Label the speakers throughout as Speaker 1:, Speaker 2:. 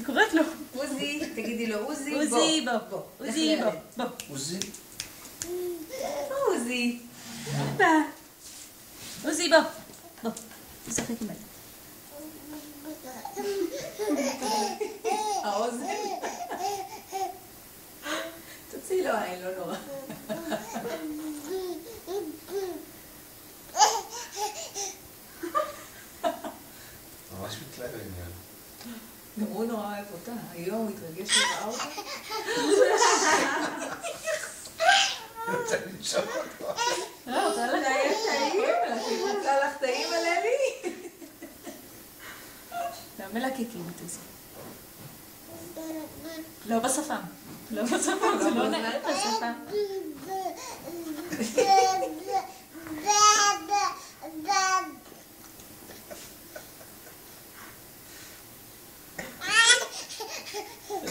Speaker 1: קוראת לו.
Speaker 2: עוזי, תגידי לו עוזי, בוא.
Speaker 1: עוזי, בוא. עוזי, בוא.
Speaker 3: עוזי?
Speaker 2: עוזי.
Speaker 1: עוזי, בוא. בוא. תשחק עם אלה.
Speaker 2: האוזן. תוציאי לו עין, לא נורא.
Speaker 3: ממש מתלהב העניין.
Speaker 2: גם הוא נורא אוהב אותה. היום הוא התרגש לראה אותה.
Speaker 3: רוצה לנשום אותו.
Speaker 2: רוצה לך טעים? רוצה לך טעים על אלי?
Speaker 1: לא מלקקים את זה. לא בשפם. לא בשפם, זה לא נעים בשפם.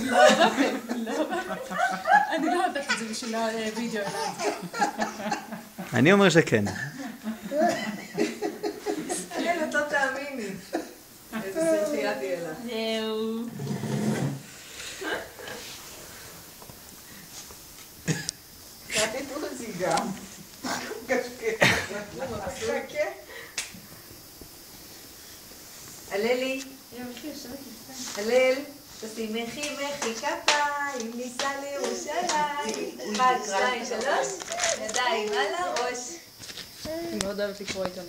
Speaker 1: לא בפה, לא בפה. אני לא יודעת את זה בשביל הווידאו אליי.
Speaker 4: אני אומר שכן.
Speaker 2: כן, אותו תאמיני. איזה סרחייה תהיה לך.
Speaker 1: זהו.
Speaker 2: קראתי את עוזי גם. קשקש. חכה. הללי. הלל. תשימי מחי כפיים, ניסע לירושלים. 1, 2, 3. ידיים על הראש.
Speaker 1: היא מאוד אוהבת לקרוא איתו.